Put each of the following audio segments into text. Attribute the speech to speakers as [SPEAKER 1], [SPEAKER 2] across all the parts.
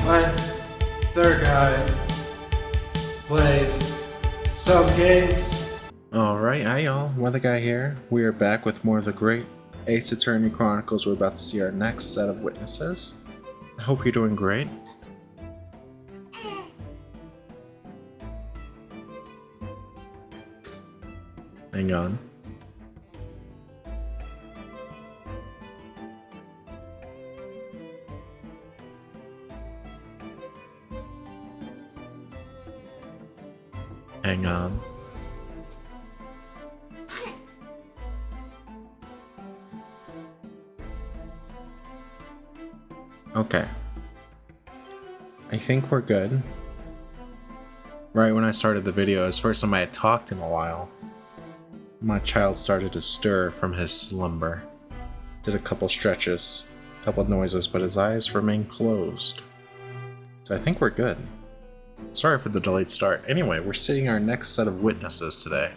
[SPEAKER 1] when their guy plays some games.
[SPEAKER 2] Alright, hi y'all, Weather Guy here. We are back with more of the Great Ace Attorney Chronicles. We're about to see our next set of witnesses. I hope you're doing great. Hang on. Hang on. Okay. I think we're good. Right when I started the video, it was the first time I had talked in a while. My child started to stir from his slumber. Did a couple stretches, a couple noises, but his eyes remained closed. So I think we're good. Sorry for the delayed start. Anyway, we're seeing our next set of witnesses today.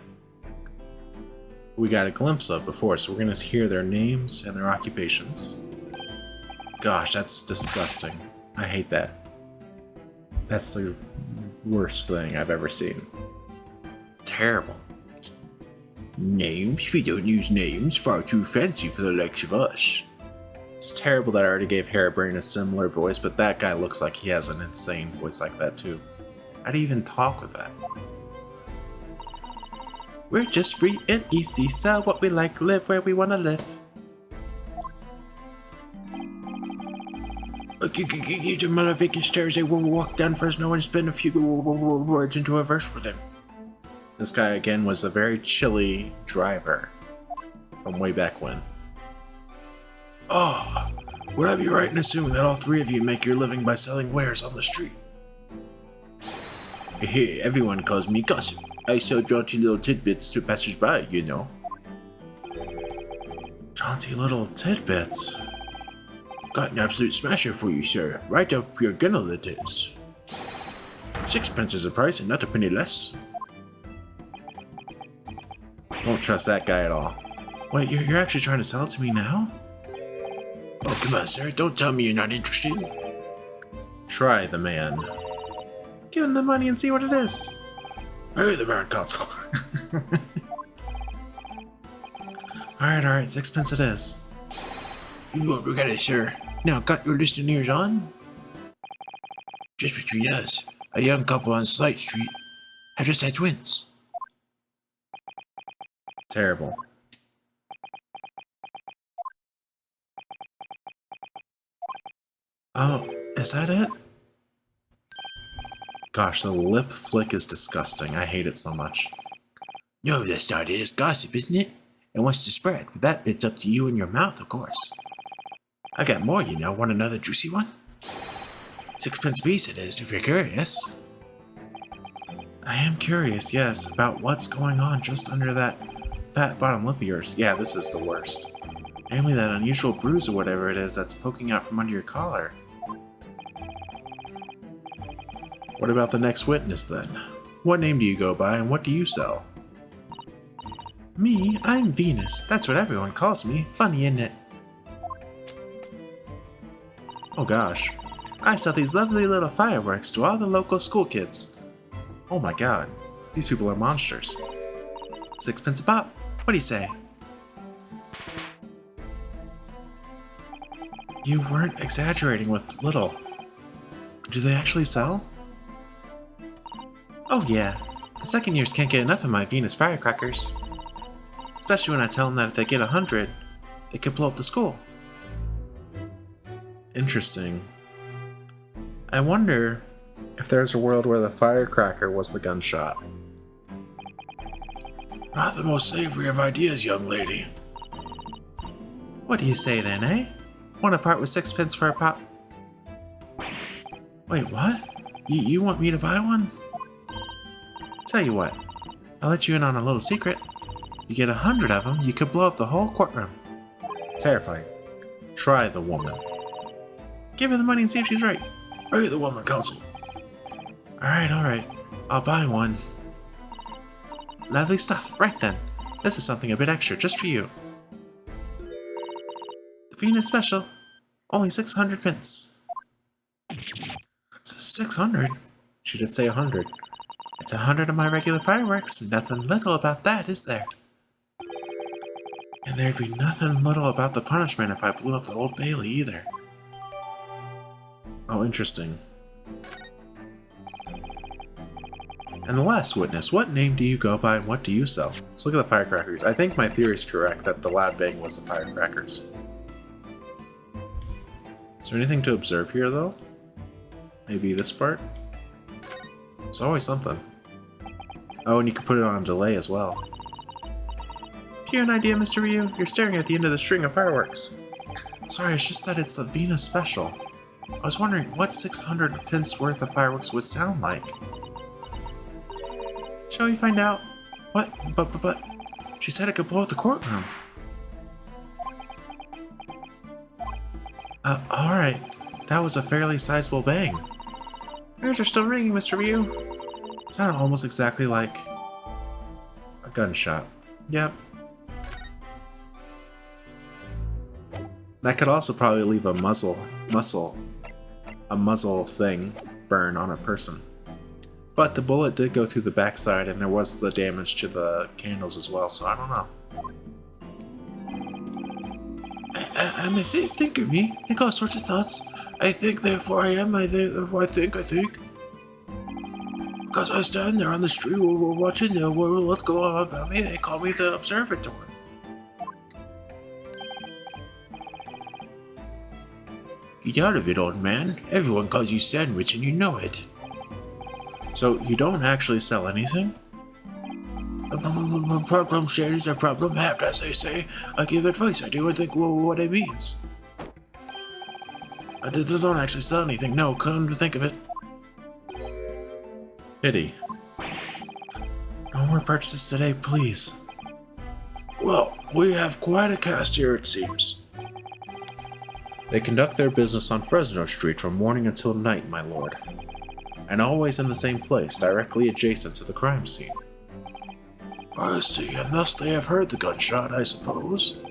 [SPEAKER 2] We got a glimpse of before, so we're going to hear their names and their occupations. Gosh, that's disgusting. I hate that. That's the worst thing I've ever seen. Terrible. Names? We don't use names. Far too fancy for the likes of us. It's terrible that I already gave Hairbrain a similar voice, but that guy looks like he has an insane voice like that too. How do you even talk with that? We're just free and easy, sell what we like, live where we want to live. Give him a vacant stares. They will walk down Fresno and spin a few words into a verse with him. This guy again was a very chilly driver from way back when. Oh, would I be right in assuming that all three of you make your living by selling wares on the street? Hey, everyone calls me gossip. I sell jaunty little tidbits to passers-by, you know. Jaunty little tidbits? Got an absolute smasher for you, sir. Right up your gunnel it is. 6 is the price and not a penny less. Don't trust that guy at all. Wait, you're actually trying to sell it to me now? Oh, come on, sir. Don't tell me you're not interested. Try the man. Give him the money and see what it is. Hurry the Baron Council. Alright, 6 it is. You won't regret it, sir. Now, got your listening ears on? Just between us, a young couple on Slight Street have just had twins. Terrible. Oh, is that it? Gosh, the lip flick is disgusting. I hate it so much. No, that's not it. It's gossip, isn't it? It wants to spread, but that bit's up to you and your mouth, of course. I got more, you know. Want another juicy one? 6 a piece it is, if you're curious. I am curious, yes, about what's going on just under that fat bottom lip of yours. Yeah, this is the worst. Namely that unusual bruise or whatever it is that's poking out from under your collar. What about the next witness, then? What name do you go by, and what do you sell? Me? I'm Venus. That's what everyone calls me. Funny, isn't it? Oh gosh. I sell these lovely little fireworks to all the local school kids. Oh my god. These people are monsters. 6 a pop. What do you say? You weren't exaggerating with little. Do they actually sell? Oh yeah. The second years can't get enough of my Venus firecrackers. Especially when I tell them that if they get 100, they could blow up the school. Interesting. I wonder if there's a world where the firecracker was the gunshot. Not the most savory of ideas, young lady. What do you say then, eh? Want to part with 6 for a pop? Wait, what? You want me to buy one? Tell you what, I'll let you in on a little secret. You get 100 of them, you could blow up the whole courtroom. Terrifying. Try the woman. Give her the money and see if she's right. Hurry the woman, counsel. Alright. I'll buy one. Lovely stuff. Right then. This is something a bit extra just for you. The Venus special. Only 600 pence. 600? She did say 100. It's 100 of my regular fireworks. Nothing little about that, is there? And there'd be nothing little about the punishment if I blew up the Old Bailey either. Oh, interesting. And the last witness, what name do you go by and what do you sell? Let's look at the firecrackers. I think my theory is correct that the loud bang was the firecrackers. Is there anything to observe here, though? Maybe this part? There's always something. Oh, and you can put it on delay as well. Do you have an idea, Mr. Ryu? You're staring at the end of the string of fireworks. Sorry, it's just that it's the Venus special. I was wondering what 600 pence worth of fireworks would sound like. Shall we find out? What? But... She said it could blow up the courtroom. Alright. That was a fairly sizable bang. Ears are still ringing, Mr. Ryu. It sounded almost exactly like a gunshot. Yep. That could also probably leave a muzzle thing burn on a person. But the bullet did go through the backside and there was the damage to the candles as well, so I don't know. I'm a thinker, me. Think all sorts of thoughts. I think, therefore I am. I think, therefore I think. Because I stand there on the street watching what's going on about me. They call me the observatory. Get out of it, old man. Everyone calls you Sandwich and you know it. So, you don't actually sell anything? Problem shares are problem halved, as they say. I give advice, I do, and think what it means. I don't actually sell anything, no, come to think of it. Pity. No more purchases today, please. Well, we have quite a cast here, it seems. They conduct their business on Fresno Street from morning until night, my lord. And always in the same place, directly adjacent to the crime scene. I see, and thus they have heard the gunshot, I suppose.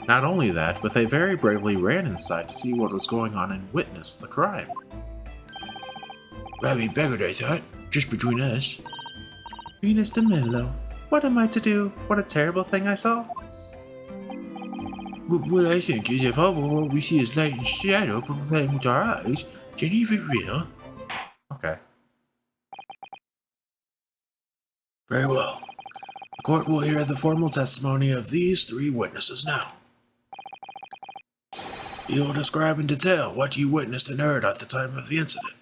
[SPEAKER 2] Not only that, but they very bravely ran inside to see what was going on and witnessed the crime. Rabbi beggared, I thought, just between us. Venus de Milo, what am I to do? What a terrible thing I saw. What I think is if all what we see is light and shadow playing with our eyes, then even real. Okay. Very well. The court will hear the formal testimony of these three witnesses now. You will describe in detail what you witnessed and heard at the time of the incident.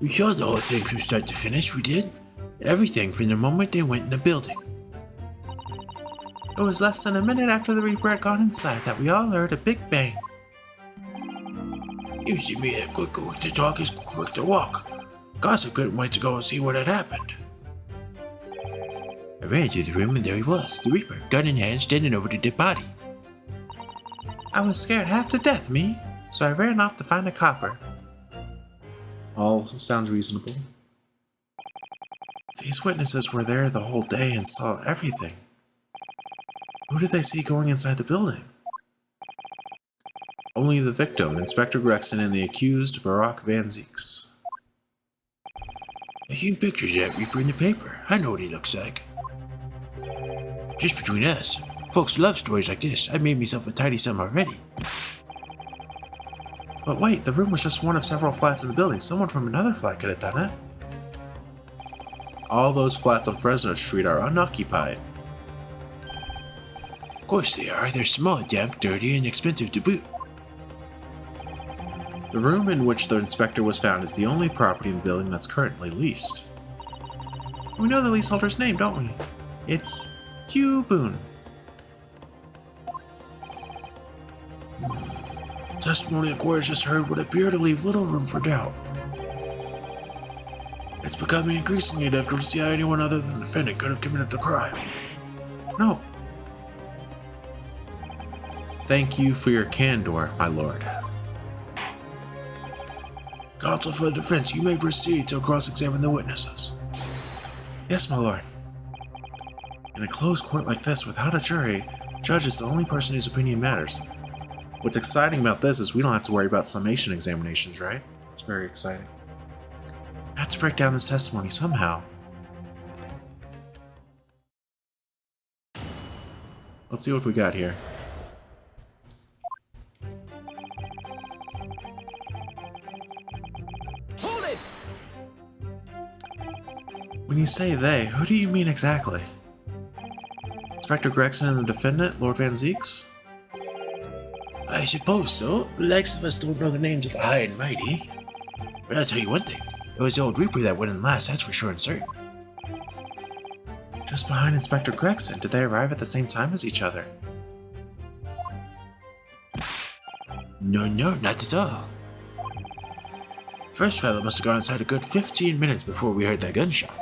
[SPEAKER 2] We saw the whole thing from start to finish, we did. Everything from the moment they went in the building. It was less than a minute after the Reaper had gone inside that we all heard a big bang. You see me that quick to talk is quick to walk. Gossip couldn't wait to go and see what had happened. I ran into the room and there he was, the Reaper, gun in hand, standing over the dead body. I was scared half to death, me, so I ran off to find a copper. All sounds reasonable. These witnesses were there the whole day and saw everything. Who did they see going inside the building? Only the victim, Inspector Gregson, and the accused, Barack Van Zieks. I seen pictures of that Reaper in the paper. I know what he looks like. Just between us, folks love stories like this. I made myself a tidy sum already. But wait, the room was just one of several flats in the building. Someone from another flat could have done it. All those flats on Fresno Street are unoccupied. Of course they are. They're small, damp, dirty, and expensive to boot. The room in which the inspector was found is the only property in the building that's currently leased. We know the leaseholder's name, don't we? It's Hugh Boone. Testimony the court has just heard would appear to leave little room for doubt. It's becoming increasingly difficult to see how anyone other than the defendant could have committed the crime. No. Thank you for your candor, my lord. Counsel for the defense, you may proceed to cross-examine the witnesses. Yes, my lord. In a closed court like this, without a jury, the judge is the only person whose opinion matters. What's exciting about this is we don't have to worry about summation examinations, right? It's very exciting. I have to break down this testimony somehow. Let's see what we got here.
[SPEAKER 3] Hold it!
[SPEAKER 2] When you say they, who do you mean exactly? Inspector Gregson and the defendant, Lord Van Zieks? I suppose so. The likes of us don't know the names of the high and mighty. But I'll tell you one thing. It was the old Reaper that went in last, that's for sure and certain. Just behind Inspector Gregson, did they arrive at the same time as each other? No, not at all. First fellow must have gone inside a good 15 minutes before we heard that gunshot.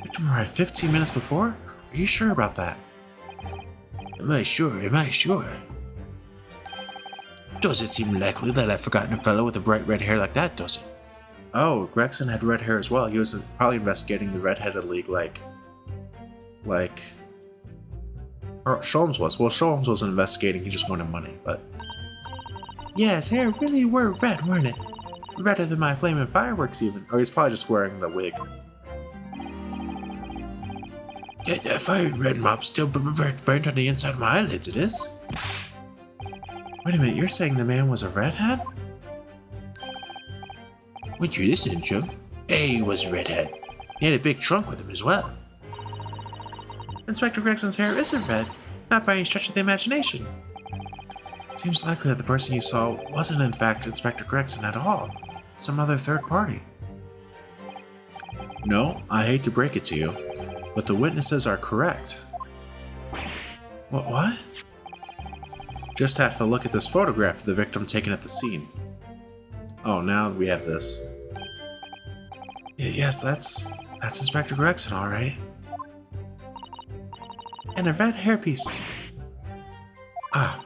[SPEAKER 2] Victim arrived 15 minutes before? Are you sure about that? Am I sure? Does it seem likely that I've forgotten a fellow with a bright red hair like that, does it? Oh, Gregson had red hair as well. He was probably investigating the Red-Headed League or Sholmes was. Well, Sholmes wasn't investigating, he just wanted money, but... Yeah, his hair really were red, weren't it? Redder than my flaming fireworks even. Or he's probably just wearing the wig. Yeah, that fiery red mop still burnt on the inside of my eyelids, it is. Wait a minute, you're saying the man was a redhead? Weren't you listening to him? He was a redhead. He had a big trunk with him as well. Inspector Gregson's hair isn't red, not by any stretch of the imagination. Seems likely that the person you saw wasn't in fact Inspector Gregson at all. Some other third party. No, I hate to break it to you, but the witnesses are correct. What? Just have to look at this photograph of the victim taken at the scene. Oh, now we have this. Yes, that's Inspector Gregson, alright. And a red hairpiece. Ah,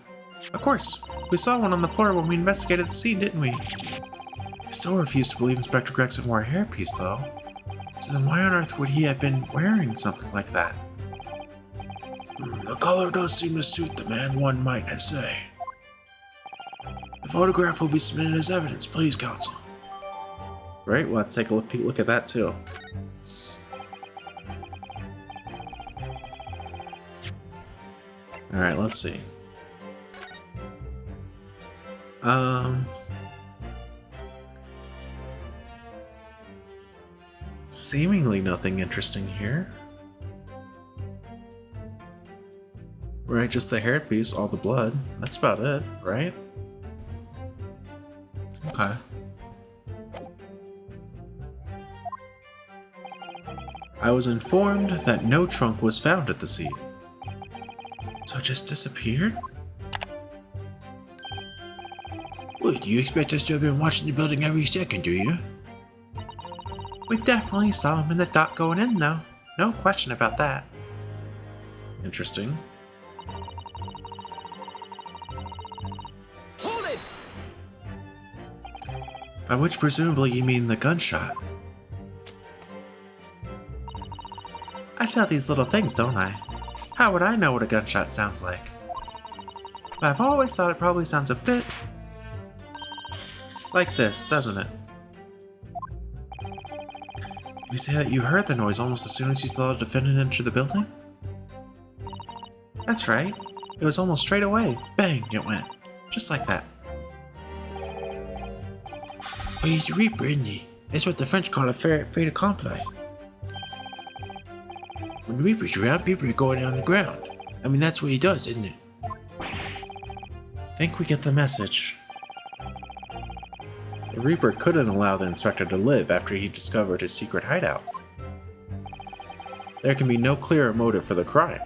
[SPEAKER 2] of course. We saw one on the floor when we investigated the scene, didn't we? I still refuse to believe Inspector Gregson wore a hairpiece, though. So then why on earth would he have been wearing something like that? The color does seem to suit the man, one might say. The photograph will be submitted as evidence, please, counsel. Right, well, let's take a look at that, too. Alright, let's see. Seemingly nothing interesting here. Right, just the hairpiece, all the blood. That's about it, right? Okay. I was informed that no trunk was found at the scene. So it just disappeared? Wait, do you expect us to have been watching the building every second, do you? We definitely saw him in the dock going in, though. No question about that. Interesting.
[SPEAKER 3] Hold it!
[SPEAKER 2] By which presumably you mean the gunshot. I saw these little things, don't I? How would I know what a gunshot sounds like? But I've always thought it probably sounds a bit like this, doesn't it? You say that you heard the noise almost as soon as you saw the defendant enter the building? That's right. It was almost straight away. Bang, it went. Just like that. Well, he's a Reaper, isn't he? That's what the French call a fait accompli. When the Reaper's around, people are going on the ground. I mean, that's what he does, isn't it? Think we get the message. The Reaper couldn't allow the inspector to live after he discovered his secret hideout. There can be no clearer motive for the crime.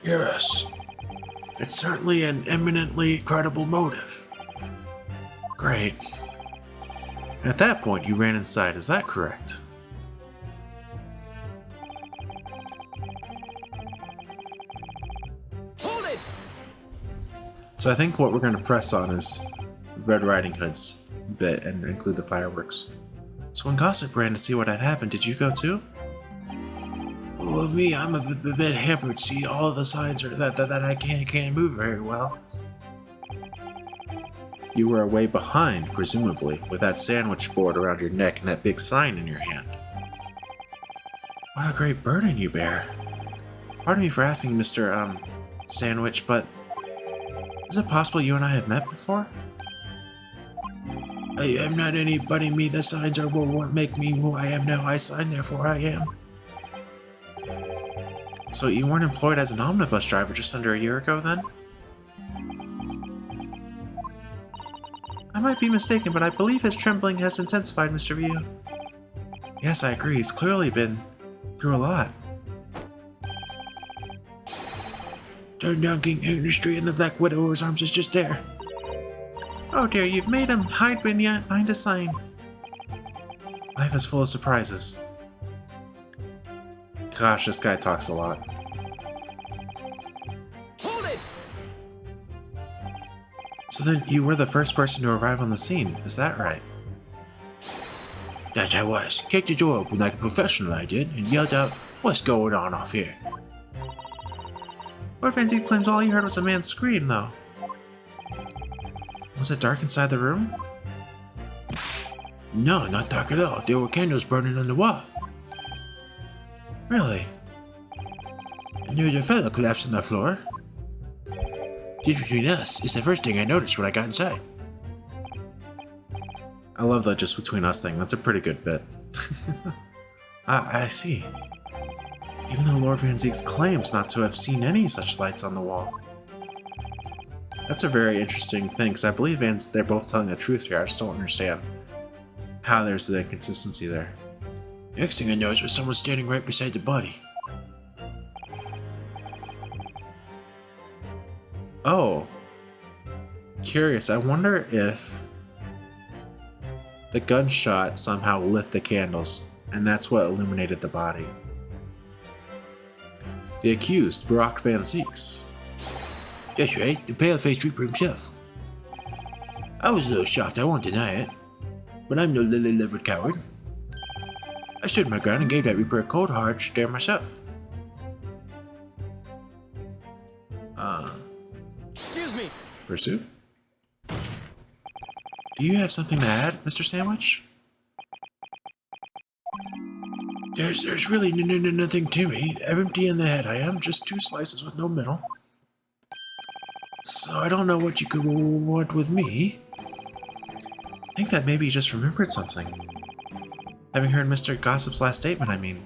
[SPEAKER 2] Yes. It's certainly an eminently credible motive. Great. At that point, you ran inside, is that correct?
[SPEAKER 3] Hold it!
[SPEAKER 2] So I think what we're going to press on is Red Riding Hood's bit and include the fireworks. So when Gossip ran to see what had happened, did you go too? Well, me, I'm a bit hampered. See, all the signs are that I can't move very well. You were way behind, presumably, with that sandwich board around your neck and that big sign in your hand. What a great burden you bear. Pardon me for asking, Mr. Sandwich, but is it possible you and I have met before? I am not anybody, me. The signs are what make me who I am now. I sign, therefore I am. So you weren't employed as an omnibus driver just under a year ago, then? I might be mistaken, but I believe his trembling has intensified, Mr. Ryu. Yes, I agree. He's clearly been through a lot. Turn down King Industry and the Black Widower's arms is just there. Oh dear, you've made him hide behind a sign. Life is full of surprises. Gosh, this guy talks a lot.
[SPEAKER 3] Hold it!
[SPEAKER 2] So then you were the first person to arrive on the scene, is that right? That I was. Kicked the door open like a professional I did, and yelled out, "What's going on off here?" Lord Van Zieks claims all he heard was a man scream, though. Was it dark inside the room? No, not dark at all. There were candles burning on the wall. Really? And there was a fellow collapsed on the floor. Just between us, it's the first thing I noticed when I got inside. I love that just between us thing. That's a pretty good bit. I see. Even though Lord Van Zieks claims not to have seen any such lights on the wall. That's a very interesting thing, because I believe they're both telling the truth here. I just don't understand how there's the inconsistency there. Next thing I noticed was someone standing right beside the body. Oh. Curious. I wonder if the gunshot somehow lit the candles, and that's what illuminated the body. The accused, Brock Van Zieks. That's right, the pale-faced Reaper himself. I was a little shocked, I won't deny it. But I'm no lily-livered coward. I stood my ground and gave that Reaper a cold, hard stare myself.
[SPEAKER 3] Excuse me.
[SPEAKER 2] Pursuit? Do you have something to add, Mr. Sandwich? There's really nothing to me. Empty in the head I am, just 2 slices with no middle. So I don't know what you could want with me. I think that maybe you just remembered something. Having heard Mr. Gossip's last statement, I mean.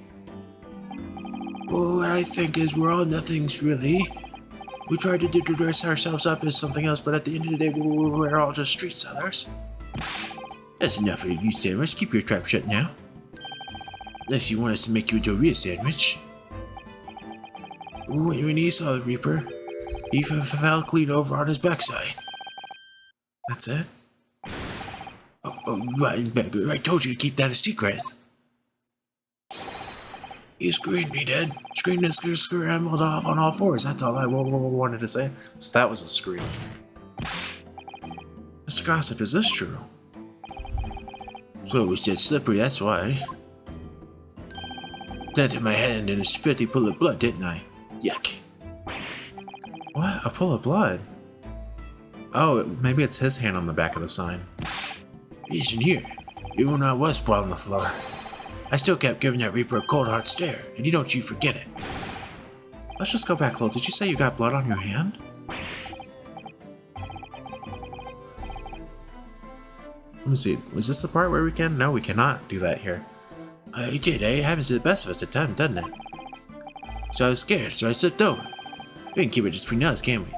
[SPEAKER 2] Well, what I think is we're all nothings, really. We tried to dress ourselves up as something else, but at the end of the day, we're all just street sellers. That's enough of you, Sandwich. Keep your trap shut now. Unless you want us to make you into a real sandwich. When he saw the Reaper, he fell clean over on his backside. That's it? Oh, right, I told you to keep that a secret. He screamed me dead. Screamed and scrambled off on all 4s. That's all I wanted to say. So that was a scream. Mr. Gossip, is this true? So it was just slippery, that's why. Planted my hand in his filthy pool of blood, didn't I? Yuck. What? A pool of blood? Oh, maybe it's his hand on the back of the sign. Listen here. Even when I was sprawling on the floor, I still kept giving that Reaper a cold hard stare, and don't you forget it. Let's just go back a little. Did you say you got blood on your hand? Let me see. Was this the part where we can? No, we cannot do that here. I did, eh? It happens to the best of us at times, doesn't it? So I was scared, so I slipped over. We can keep it just between us, can't we?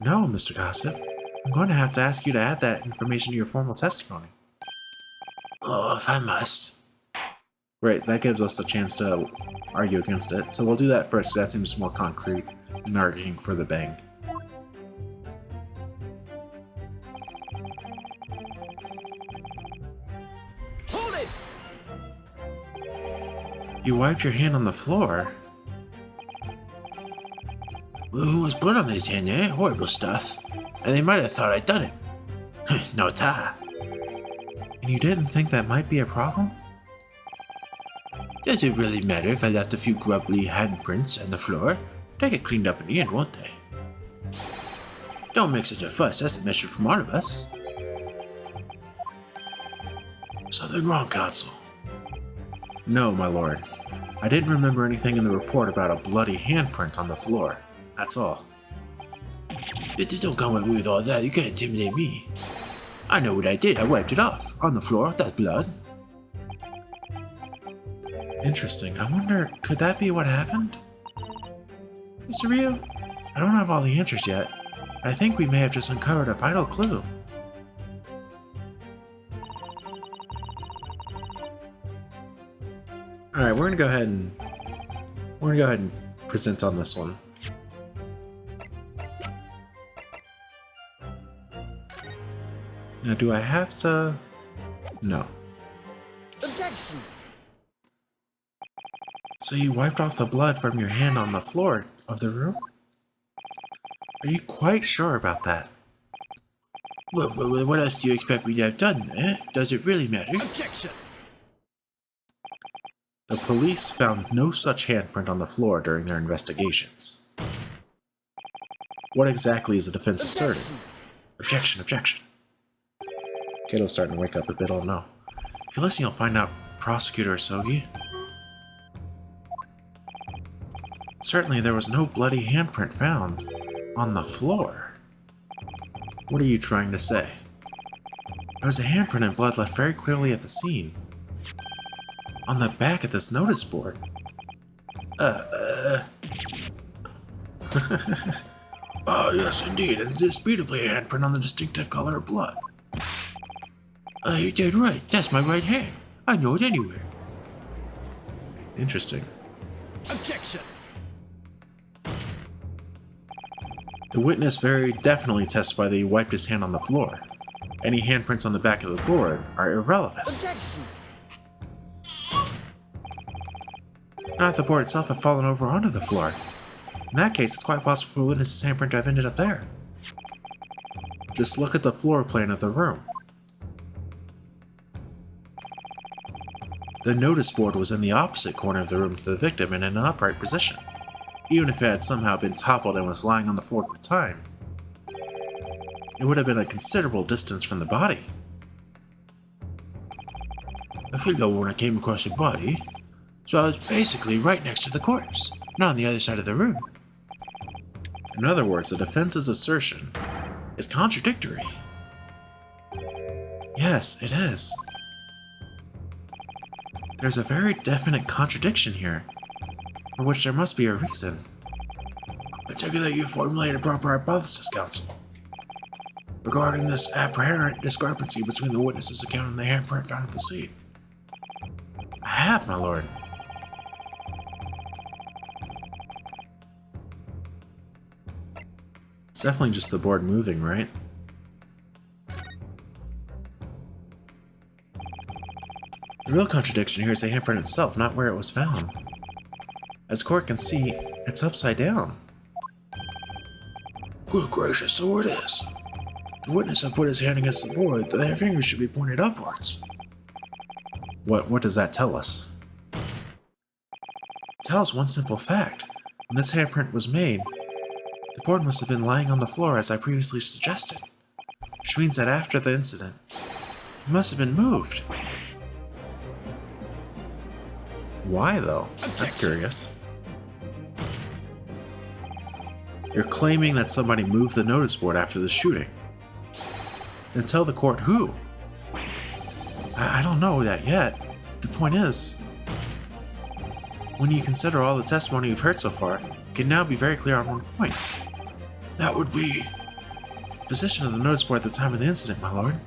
[SPEAKER 2] No, Mr. Gossip. I'm going to have to ask you to add that information to your formal testimony. Oh, if I must. Right, that gives us a chance to argue against it. So we'll do that first, because that seems more concrete than arguing for the bang.
[SPEAKER 3] Hold it!
[SPEAKER 2] You wiped your hand on the floor? Well, who was blood on his hand, eh? Horrible stuff. And they might have thought I'd done it. No ta. And you didn't think that might be a problem? Does it really matter if I left a few grubbly handprints on the floor? They get cleaned up in the end, won't they? Don't make such a fuss, that's a message from all of us. Something wrong, Counsel? No, my lord. I didn't remember anything in the report about a bloody handprint on the floor. That's all. Don't come at me with all that, you can't intimidate me. I know what I did, I wiped it off. On the floor, that's blood. Interesting, I wonder, could that be what happened? Mr. Ryu, I don't have all the answers yet. I think we may have just uncovered a vital clue. Alright, we're gonna go ahead and present on this one. Now, do I have to? No.
[SPEAKER 3] Objection!
[SPEAKER 2] So you wiped off the blood from your hand on the floor of the room? Are you quite sure about that? Well, what else do you expect me to have done, eh? Does it really matter?
[SPEAKER 3] Objection!
[SPEAKER 2] The police found no such handprint on the floor during their investigations. What exactly is the defense asserting? Objection, objection. Kiddo's starting to wake up a bit, oh no. If you listen, you'll find out, Prosecutor Sogi. Certainly there was no bloody handprint found on the floor. What are you trying to say? There was a handprint and blood left very clearly at the scene. On the back of this notice board. Oh, yes, indeed. It's indisputably a handprint on the distinctive color of blood. You did right. That's my right hand. I know it anywhere. Interesting.
[SPEAKER 3] Objection!
[SPEAKER 2] The witness very definitely testified that he wiped his hand on the floor. Any handprints on the back of the board are irrelevant.
[SPEAKER 3] Objection!
[SPEAKER 2] Not if the board itself had fallen over onto the floor. In that case, it's quite possible for the witness's handprint to have ended up there. Just look at the floor plan of the room. The notice board was in the opposite corner of the room to the victim and in an upright position. Even if it had somehow been toppled and was lying on the floor at the time, it would have been a considerable distance from the body. I felt low when I came across the body, so I was basically right next to the corpse, not on the other side of the room. In other words, the defense's assertion is contradictory. Yes, it is. There's a very definite contradiction here, for which there must be a reason. I take it that you formulated a proper hypothesis, Counsel, regarding this apparent discrepancy between the witness's account and the handprint found at the scene. I have, my lord. It's definitely just the board moving, right? The real contradiction here is the handprint itself, not where it was found. As court can see, it's upside down. Good gracious, so it is. The witness had put his hand against the board, the fingers should be pointed upwards. What does that tell us? It tells one simple fact. When this handprint was made, the board must have been lying on the floor as I previously suggested, which means that after the incident, it must have been moved. Why, though? That's curious. You're claiming that somebody moved the notice board after the shooting. Then tell the court who. I don't know that yet. The point is, when you consider all the testimony you've heard so far, it can now be very clear on one point. That would be the position of the notice board at the time of the incident, my lord.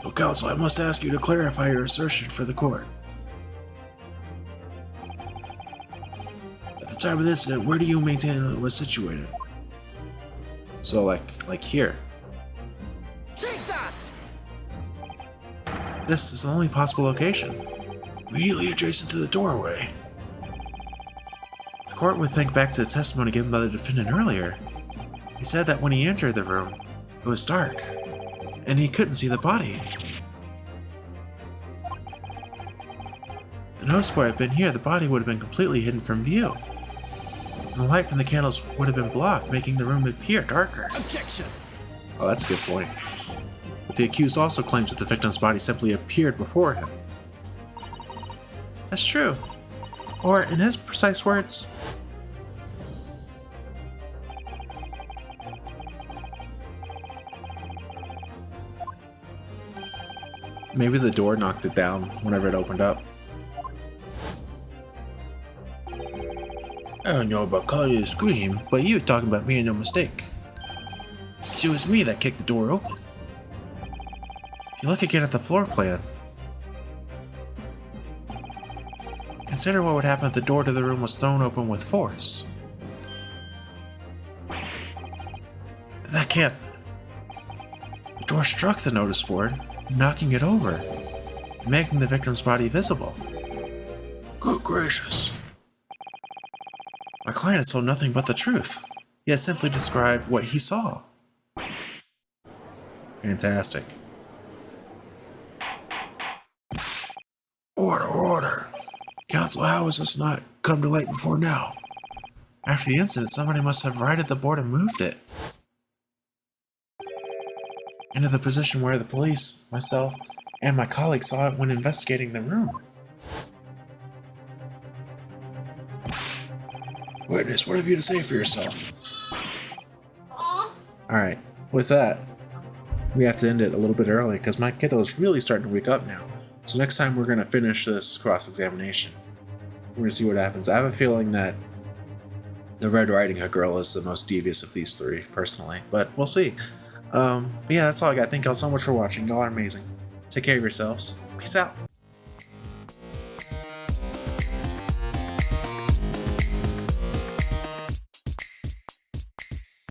[SPEAKER 2] So, counsel, I must ask you to clarify your assertion for the court. At the time of the incident, where do you maintain it was situated? So, like here.
[SPEAKER 3] Take that!
[SPEAKER 2] This is the only possible location. Immediately adjacent to the doorway. The court would think back to the testimony given by the defendant earlier. He said that when he entered the room, it was dark, and he couldn't see the body. the host boy had been here, the body would have been completely hidden from view. And the light from the candles would have been blocked, making the room appear darker.
[SPEAKER 3] Objection!
[SPEAKER 2] Oh, that's a good point. But the accused also claims that the victim's body simply appeared before him. That's true. Or, in his precise words, maybe the door knocked it down whenever it opened up. I don't know about calling you to scream, but you were talking about me and no mistake. 'Cause it was me that kicked the door open. If you look again at the floor plan, consider what would happen if the door to the room was thrown open with force. That can't. The door struck the notice board, knocking it over, making the victim's body visible. Good gracious. My client has told nothing but the truth. He has simply described what he saw. Fantastic. Order, order. Counsel, how has this not come to light before now? After the incident, somebody must have righted the board and moved it into the position where the police, myself, and my colleague saw it when investigating the room. Witness, what have you to say for yourself? Alright, with that, we have to end it a little bit early because my kiddo is really starting to wake up now. So next time we're going to finish this cross-examination. We're going to see what happens. I have a feeling that the Red Riding Hood girl is the most devious of these three, personally. But we'll see. But yeah, that's all I got. Thank y'all so much for watching. Y'all are amazing. Take care of yourselves. Peace out.